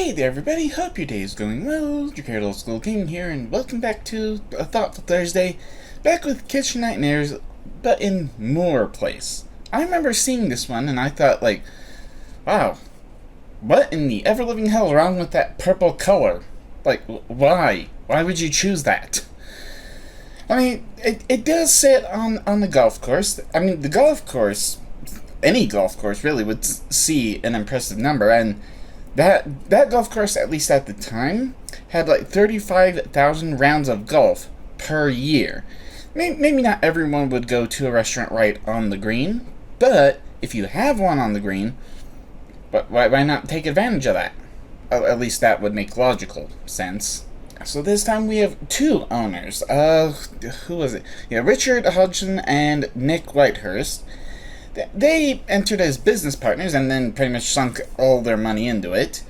Hey there everybody, hope your day is going well. Your Carrot Old School King here, and welcome back to A Thoughtful Thursday. Back with Kitchen Nightmares, but in Moore Place. I remember seeing this one and I thought, like, wow, what in the ever-living hell is wrong with that purple color? Like, why? Why would you choose that? I mean, it does sit on the golf course. I mean, the golf course, any golf course really, would see an impressive number, and that golf course, at least at the time, had like 35,000 rounds of golf per year. Maybe not everyone would go to a restaurant right on the green, but if you have one on the green, why not take advantage of that? At least that would make logical sense. So this time we have two owners. Who was it? Yeah, Richard Hodgson and Nick Whitehurst. They entered as business partners and then pretty much sunk all their money into it.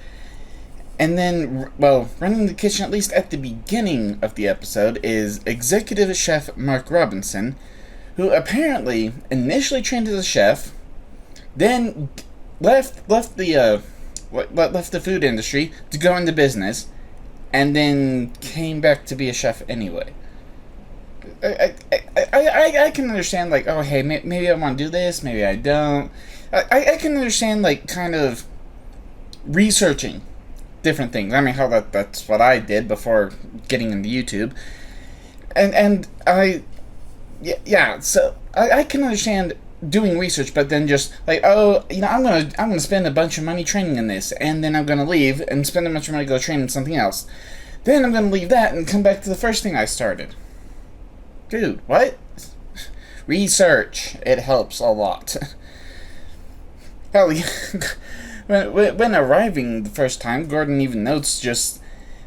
And then, well, running the kitchen, at least at the beginning of the episode, is executive chef Mark Robinson, who apparently initially trained as a chef, then left the food industry to go into business, and then came back to be a chef anyway. I can understand, like, oh, hey, maybe I want to do this, maybe I don't. I can understand, like, kind of researching different things. I mean, how that's what I did before getting into YouTube. And so I can understand doing research, but then just, like, oh, you know, I'm gonna spend a bunch of money training in this, and then I'm gonna leave and spend a bunch of money to go train in something else. Then I'm gonna leave that and come back to the first thing I started. Dude, what? Research. It helps a lot. Hell, when arriving the first time, Gordon even notes just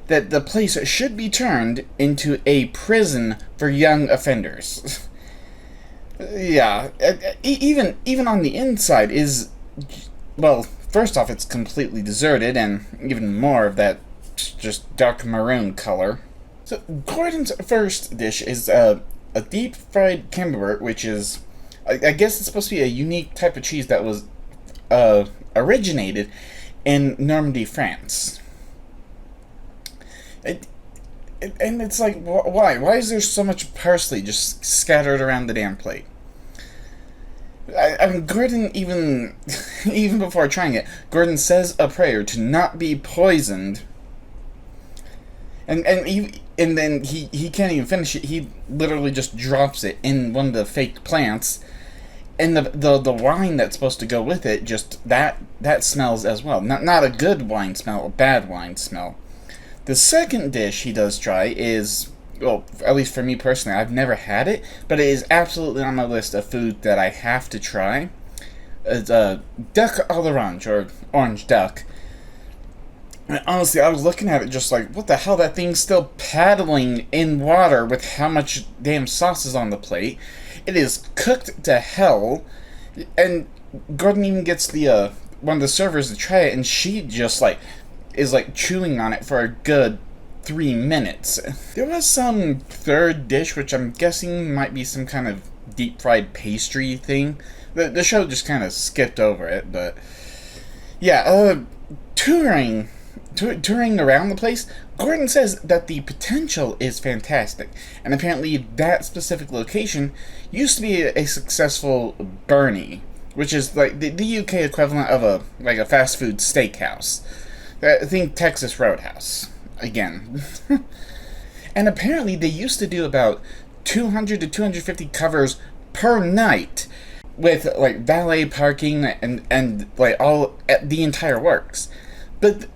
that the place should be turned into a prison for young offenders. Yeah, even on the inside is, well, first off, it's completely deserted, and even more of that just dark maroon color. So, Gordon's first dish is a deep-fried camembert, which is, I guess it's supposed to be a unique type of cheese that was originated in Normandy, France. And it's like, why? Why is there so much parsley just scattered around the damn plate? I mean, Gordon, even before trying it, Gordon says a prayer to not be poisoned. And then he can't even finish it. He literally just drops it in one of the fake plants, and the wine that's supposed to go with it, just that smells as well. Not a good wine smell, a bad wine smell. The second dish he does try is, well, at least for me personally, I've never had it, but it is absolutely on my list of food that I have to try. It's duck à l'orange, or orange duck. And honestly, I was looking at it just like, what the hell, that thing's still paddling in water with how much damn sauce is on the plate. It is cooked to hell, and Gordon even gets the one of the servers to try it, and she just is chewing on it for a good 3 minutes. There was some third dish, which I'm guessing might be some kind of deep-fried pastry thing. The show just kind of skipped over it, but yeah, touring around the place, Gordon says that the potential is fantastic, and apparently that specific location used to be a successful Bernie, which is like the UK equivalent of a fast food steakhouse. I think Texas Roadhouse again. And apparently they used to do about 200 to 250 covers per night, with like valet parking and like all the entire works. But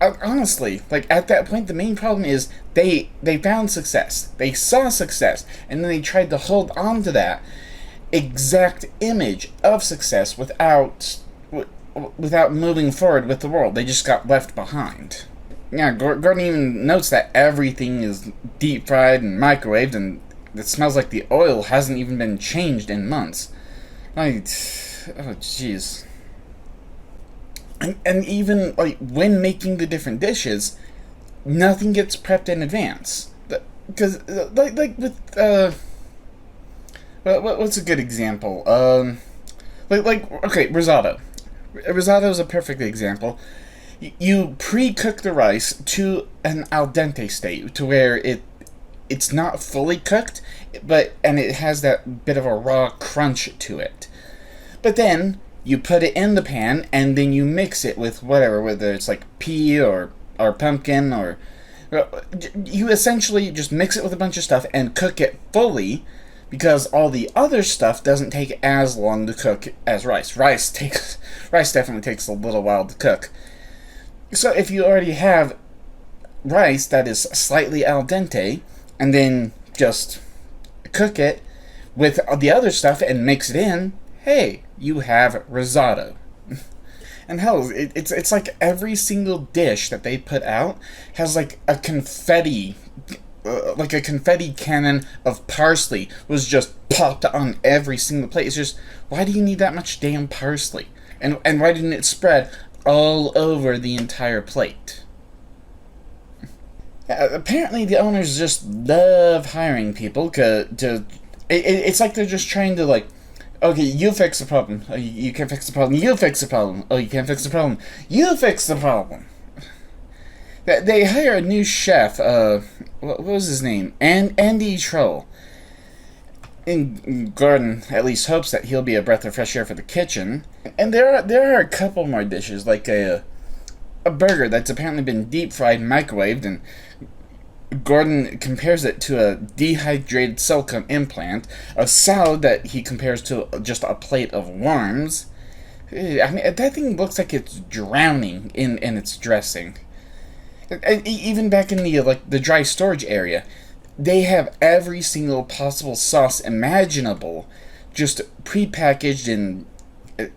honestly, like, at that point, the main problem is they found success. They saw success, and then they tried to hold on to that exact image of success without moving forward with the world. They just got left behind. Yeah, Gordon even notes that everything is deep-fried and microwaved, and it smells like the oil hasn't even been changed in months. Oh, jeez. And even, like, when making the different dishes, nothing gets prepped in advance. Because, like with, what's a good example? Okay, risotto. Risotto is a perfect example. You pre-cook the rice to an al dente state, to where it's not fully cooked, and it has that bit of a raw crunch to it. But then you put it in the pan, and then you mix it with whatever, whether it's like pea or pumpkin, or you essentially just mix it with a bunch of stuff and cook it fully, because all the other stuff doesn't take as long to cook as rice. Rice definitely takes a little while to cook. So if you already have rice that is slightly al dente, and then just cook it with the other stuff and mix it in, hey, you have risotto. And hell, it's like every single dish that they put out has like a confetti cannon of parsley was just popped on every single plate. It's just, why do you need that much damn parsley? And why didn't it spread all over the entire plate? Apparently the owners just love hiring people it's like they're just trying to, like, okay, you fix the problem. Oh, you can't fix the problem. You fix the problem. Oh, you can't fix the problem. You fix the problem. They hire a new chef. What was his name? Andy Troll. And Gordon at least hopes that he'll be a breath of fresh air for the kitchen. And there are a couple more dishes, like a burger that's apparently been deep fried, microwaved, and Gordon compares it to a dehydrated silicone implant, a salad that he compares to just a plate of worms. I mean, that thing looks like it's drowning in its dressing. And even back in the dry storage area, they have every single possible sauce imaginable, just prepackaged and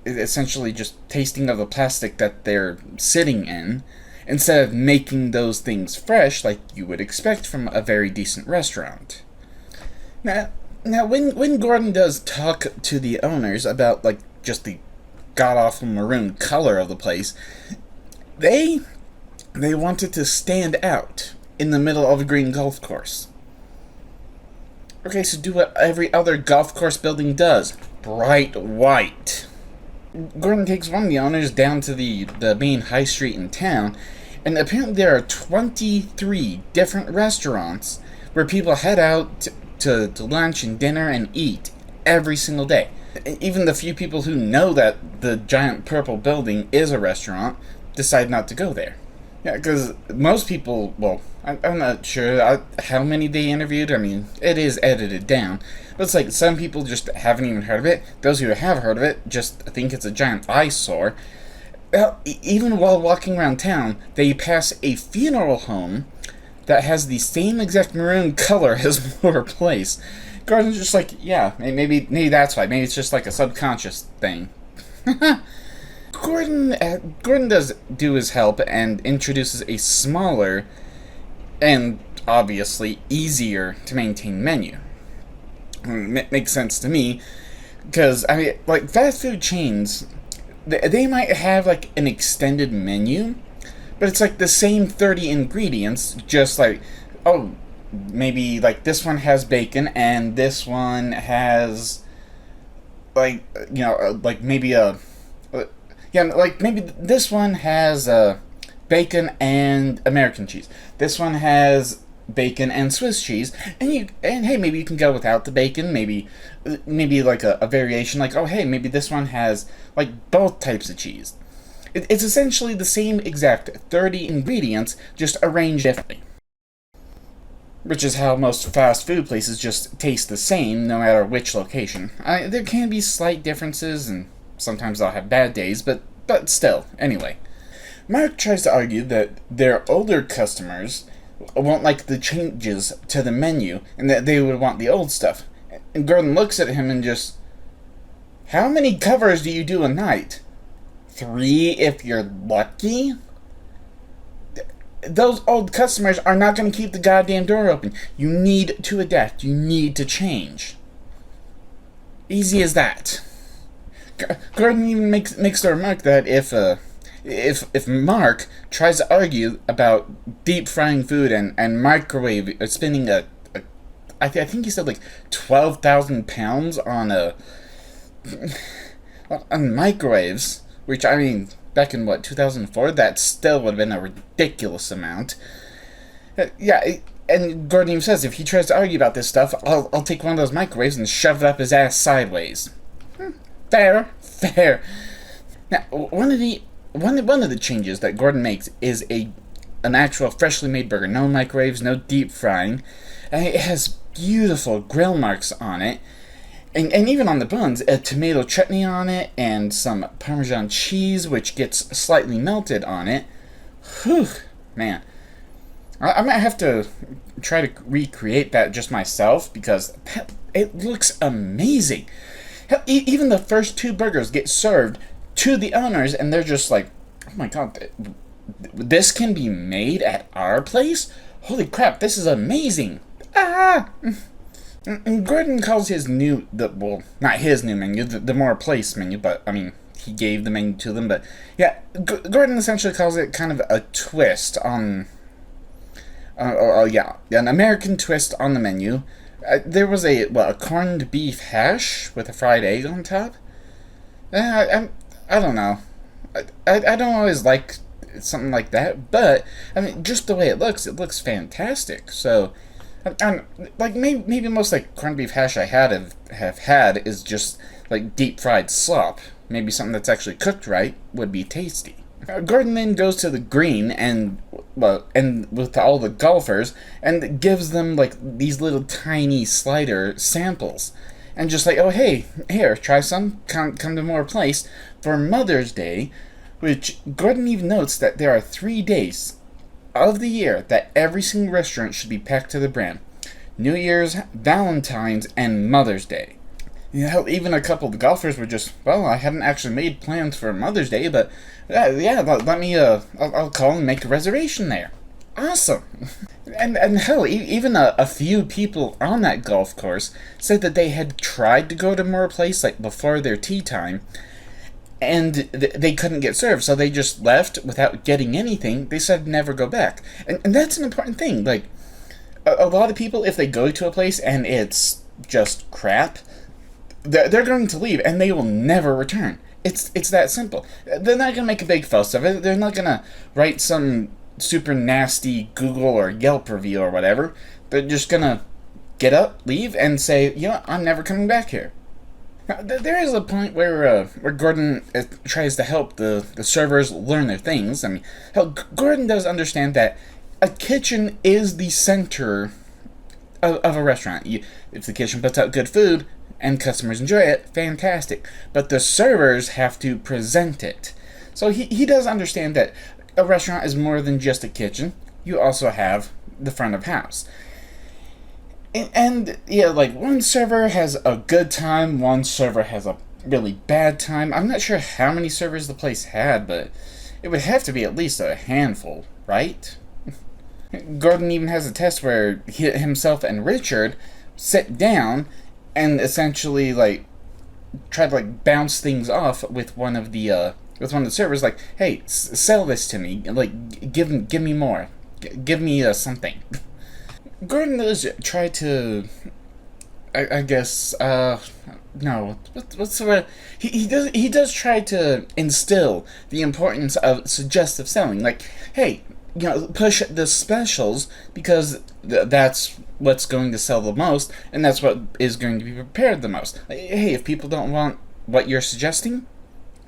essentially just tasting of the plastic that they're sitting in, instead of making those things fresh like you would expect from a very decent restaurant. Now when Gordon does talk to the owners about, like, just the god-awful maroon color of the place, they want it to stand out in the middle of a green golf course. Okay, so do what every other golf course building does. Bright white. Gordon takes one of the owners down to the main high street in town, and apparently there are 23 different restaurants where people head out to lunch and dinner and eat every single day. Even the few people who know that the giant purple building is a restaurant decide not to go there. Yeah, because most people, well, I'm not sure how many they interviewed. I mean, it is edited down. But it's like some people just haven't even heard of it. Those who have heard of it just think it's a giant eyesore. Well, even while walking around town, they pass a funeral home that has the same exact maroon color as Moore Place. Gordon's just like, yeah, maybe that's why. Maybe it's just like a subconscious thing. Gordon does do his help and introduces a smaller and obviously easier to maintain menu. Makes sense to me, because, I mean, like, fast food chains, they might have, like, an extended menu, but it's like the same 30 ingredients, just like, oh, maybe, like, this one has bacon, and this one has, like, you know, like, maybe maybe this one has bacon and American cheese. This one has bacon and Swiss cheese, and hey, maybe you can go without the bacon. Maybe like a variation, like, oh, hey, maybe this one has like both types of cheese. It's essentially the same exact 30 ingredients, just arranged differently. Which is how most fast food places just taste the same, no matter which location. There can be slight differences, and sometimes they'll have bad days, but still, anyway. Mark tries to argue that their older customers won't like the changes to the menu, and that they would want the old stuff. And Gordon looks at him and just, how many covers do you do a night? 3 if you're lucky? Those old customers are not going to keep the goddamn door open. You need to adapt. You need to change. Easy as that. Gordon even makes the remark that if Mark tries to argue about deep frying food and microwave spending I think he said like 12,000 pounds on microwaves, which, I mean, back in, what, 2004, that still would have been a ridiculous amount. And Gordon even says, if he tries to argue about this stuff, I'll take one of those microwaves and shove it up his ass sideways. Fair. Now, one of the changes that Gordon makes is an actual freshly made burger. No microwaves, no deep frying. And it has beautiful grill marks on it. And even on the buns, a tomato chutney on it, and some Parmesan cheese, which gets slightly melted on it. Whew, man. I might have to try to recreate that just myself, because it looks amazing. Hell, even the first 2 burgers get served to the owners, and they're just like, oh my god, this can be made at our place? Holy crap, this is amazing. And Gordon calls his not his new menu, the more place menu, but, I mean, he gave the menu to them, but, yeah, Gordon essentially calls it kind of a twist on, an American twist on the menu. There was a corned beef hash with a fried egg on top. I don't know. I don't always like something like that, but, I mean, just the way it looks fantastic, so... like maybe most like corned beef hash I have had is just like deep fried slop. Maybe something that's actually cooked right would be tasty. Gordon then goes to the green and with all the golfers and gives them like these little tiny slider samples, and just like, oh hey, here, try some. Come to more place for Mother's Day, which Gordon even notes that there are 3 days of the year that every single restaurant should be packed to the brim: New Year's, Valentine's, and Mother's Day. Even a couple of the golfers were just, well, I hadn't actually made plans for Mother's Day, but let me, I'll call and make a reservation there. Awesome. And hell, even a few people on that golf course said that they had tried to go to more place like before their tea time, and they couldn't get served, so they just left without getting anything. They said never go back. And that's an important thing. Like, a lot of people, if they go to a place and it's just crap, they're going to leave, and they will never return. It's that simple. They're not going to make a big fuss of it. They're not going to write some super nasty Google or Yelp review or whatever. They're just going to get up, leave, and say, you know, I'm never coming back here. Now, there is a point where Gordon tries to help the servers learn their things. I mean, Gordon does understand that a kitchen is the center of a restaurant. If the kitchen puts out good food and customers enjoy it, fantastic. But the servers have to present it. So he does understand that a restaurant is more than just a kitchen. You also have the front of house. And yeah, like, one server has a good time, one server has a really bad time. I'm not sure how many servers the place had, but it would have to be at least a handful, right? Gordon even has a test where himself and Richard sit down and essentially, like, try to, like, bounce things off with one of the servers, like, hey, sell this to me, like, give me more, give me something. Gordon does try to, I guess, no, what's the word? He does try to instill the importance of suggestive selling. Like, hey, you know, push the specials, because that's what's going to sell the most, and that's what is going to be prepared the most. Like, hey, if people don't want what you're suggesting,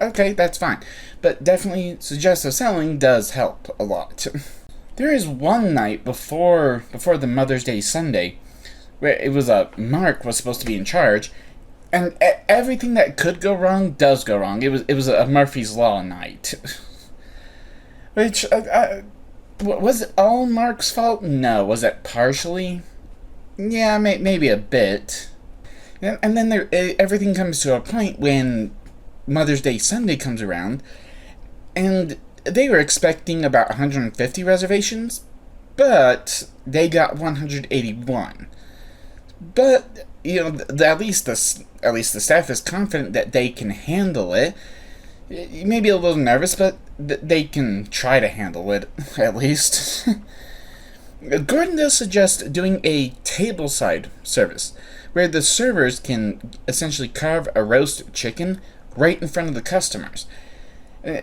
okay, that's fine. But definitely suggestive selling does help a lot. There is one night before the Mother's Day Sunday where it was Mark was supposed to be in charge, and everything that could go wrong does go wrong. It was a Murphy's Law night. Which, was it all Mark's fault? No. Was it partially? Yeah, maybe a bit. And then everything comes to a point when Mother's Day Sunday comes around, and they were expecting about 150 reservations, but they got 181. But, you know, at least the staff is confident that they can handle it. Maybe a little nervous, but they can try to handle it, at least. Gordon does suggest doing a tableside service, where the servers can essentially carve a roast chicken right in front of the customers.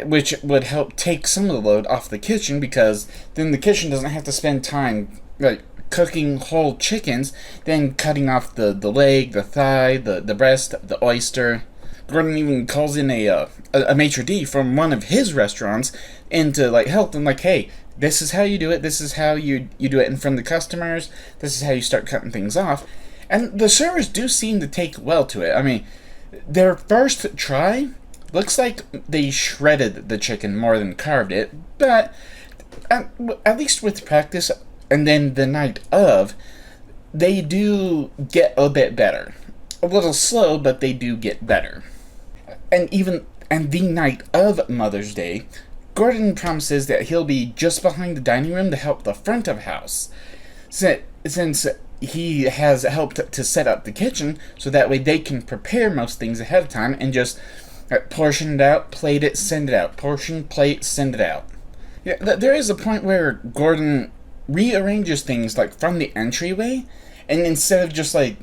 which would help take some of the load off the kitchen, because then the kitchen doesn't have to spend time like cooking whole chickens, then cutting off the leg, the thigh, the breast, the oyster. Gordon even calls in a maitre d' from one of his restaurants in to like help them, like, hey, this is how you do it, this is how you do it in front of the customers, this is how you start cutting things off. And the servers do seem to take well to it. I mean, their first try looks like they shredded the chicken more than carved it, but at least with practice, and then the night of, they do get a bit better. A little slow, but they do get better. And the night of Mother's Day, Gordon promises that he'll be just behind the dining room to help the front of house, since he has helped to set up the kitchen, so that way they can prepare most things ahead of time and just portion it out, plate it, send it out. Portion, plate, send it out. Yeah, there is a point where Gordon rearranges things like from the entryway, and instead of just like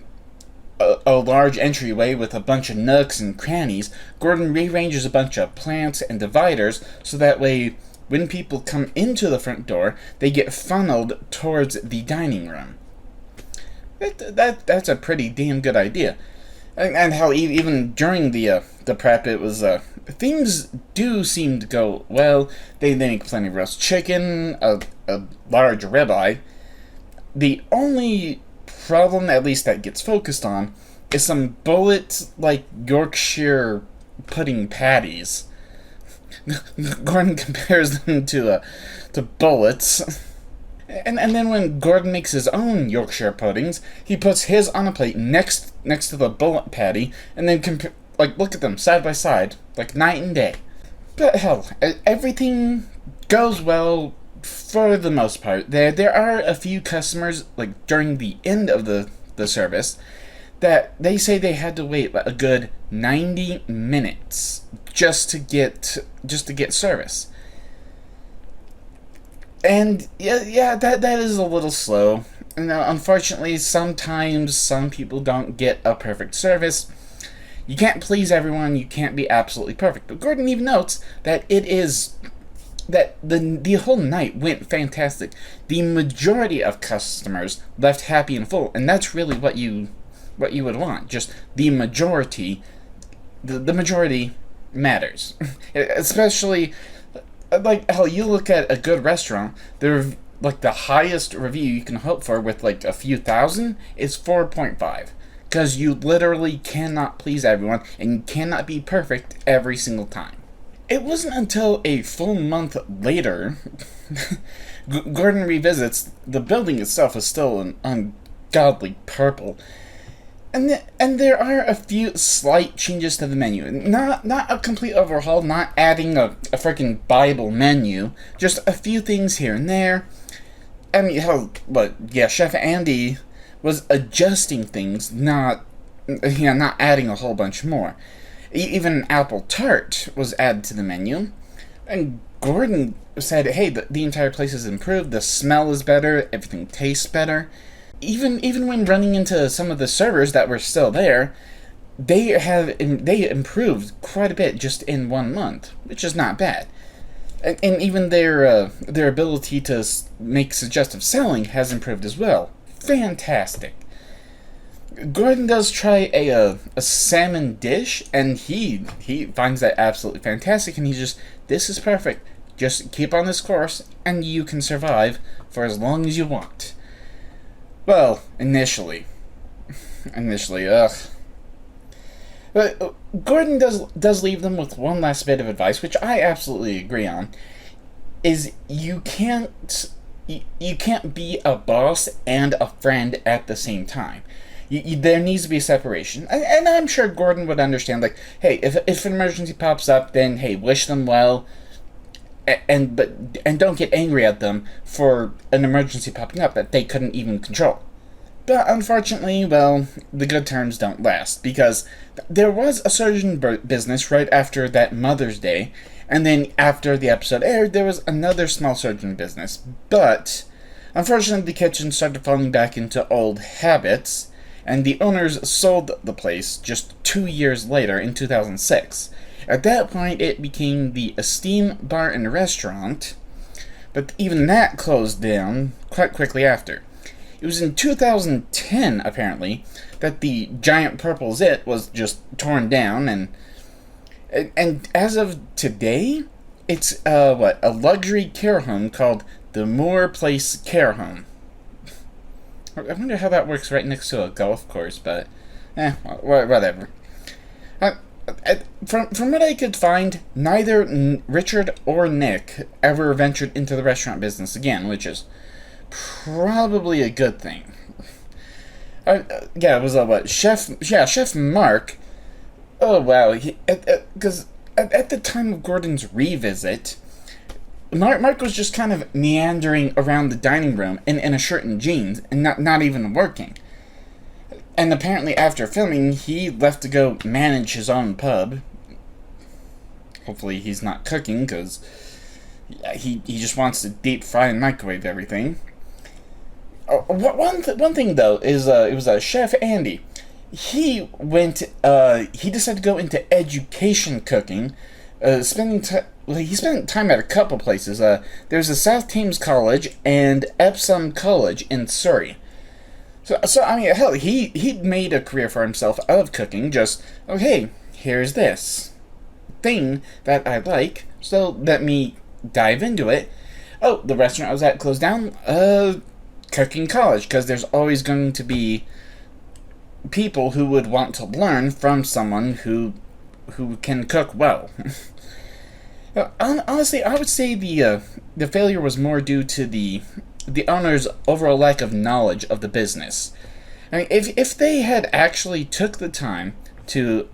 a large entryway with a bunch of nooks and crannies, Gordon rearranges a bunch of plants and dividers, so that way when people come into the front door, they get funneled towards the dining room. That's a pretty damn good idea. And how even during the prep, it was things do seem to go well. They make plenty of roast chicken, a large ribeye. The only problem, at least that gets focused on, is some bullet like Yorkshire pudding patties. Gordon compares them to bullets. And then when Gordon makes his own Yorkshire puddings, he puts his on a plate next to the bullet patty, and then look at them side by side, like night and day. But hell, everything goes well for the most part. There are a few customers, like during the end of the service, that they say they had to wait a good 90 minutes just to get service. And yeah, that is a little slow. And unfortunately, sometimes some people don't get a perfect service. You can't please everyone. You can't be absolutely perfect. But Gordon even notes that the whole night went fantastic. The majority of customers left happy and full, and that's really what you would want. Just the majority. The majority matters, especially. Like, hell, you look at a good restaurant, the highest review you can hope for with, like, a few thousand is 4.5. Because you literally cannot please everyone, and you cannot be perfect every single time. It wasn't until a full month later, Gordon revisits, the building itself is still an ungodly purple. And there are a few slight changes to the menu. Not a complete overhaul, not adding a freaking Bible menu. Just a few things here and there. I mean, Chef Andy was adjusting things, not adding a whole bunch more. Even an apple tart was added to the menu. And Gordon said, hey, the entire place is improved, the smell is better, everything tastes better. Even when running into some of the servers that were still there, they improved quite a bit just in 1 month, which is not bad. And even their ability to make suggestive selling has improved as well. Fantastic. Gordon does try a salmon dish, and he finds that absolutely fantastic, and this is perfect. Just keep on this course, and you can survive for as long as you want. Well, initially, ugh. But Gordon does leave them with one last bit of advice, which I absolutely agree on, is you can't be a boss and a friend at the same time. There needs to be a separation, and I'm sure Gordon would understand. Like, hey, if an emergency pops up, then hey, wish them well, and don't get angry at them for an emergency popping up that they couldn't even control. But unfortunately, well, the good terms don't last, because there was a surge in business right after that Mother's Day, and then after the episode aired, there was another small surge in business. But unfortunately, the kitchen started falling back into old habits, and the owners sold the place just 2 years later in 2006. At that point, it became the Esteem Bar and Restaurant, but even that closed down quite quickly after. It was in 2010, apparently, that the giant purple zit was just torn down, and as of today, it's a luxury care home called the Moore Place Care Home. I wonder how that works right next to a golf course, but whatever. From what I could find, neither Richard or Nick ever ventured into the restaurant business again, which is probably a good thing. It was Chef Mark. Oh wow, because at the time of Gordon's revisit, Mark was just kind of meandering around the dining room in a shirt and jeans, and not even working. And apparently after filming, he left to go manage his own pub. Hopefully he's not cooking, because he just wants to deep fry and microwave everything. One thing, though, is it was Chef Andy. He decided to go into education cooking, he spent time at a couple places. There's a South Thames College and Epsom College in Surrey. So I mean, hell, he made a career for himself out of cooking. Just, hey, here's this thing that I like, so let me dive into it. Oh, the restaurant I was at closed down. Cooking college, because there's always going to be people who would want to learn from someone who can cook well. Honestly, I would say the failure was more due to the owner's overall lack of knowledge of the business. I mean, if they had actually took the time to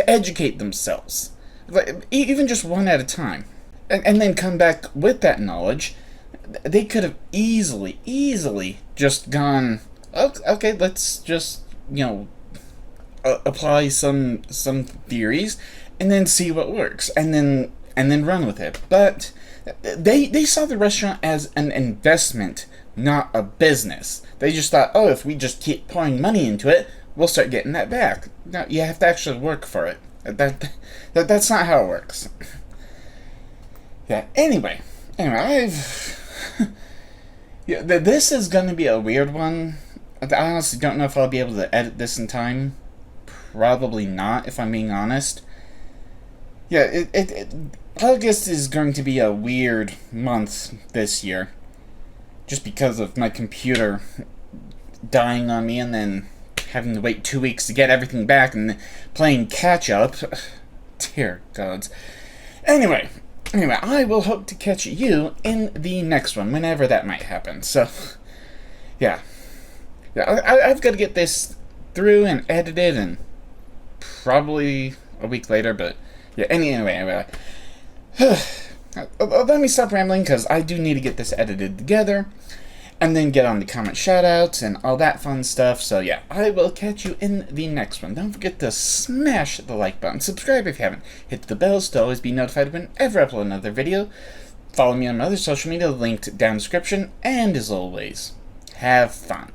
educate themselves, like, even just one at a time, and then come back with that knowledge, they could have easily just gone, okay, let's just, apply some theories, and then see what works, and then run with it. But they saw the restaurant as an investment, not a business. They just thought, if we just keep pouring money into it, we'll start getting that back. No, you have to actually work for it. That's not how it works. Yeah. Anyway, this is going to be a weird one. I honestly don't know if I'll be able to edit this in time. Probably not, if I'm being honest. Yeah, August is going to be a weird month this year. Just because of my computer dying on me and then having to wait 2 weeks to get everything back and playing catch-up. Dear gods. Anyway, I will hope to catch you in the next one, whenever that might happen. So, yeah. I've got to get this through and edited, and probably a week later, but yeah, anyway. Let me stop rambling, because I do need to get this edited together, and then get on the comment shoutouts and all that fun stuff. So yeah, I will catch you in the next one. Don't forget to smash the like button, subscribe if you haven't, hit the bell to always be notified whenever I upload another video. Follow me on my other social media linked down in the description, and as always, have fun.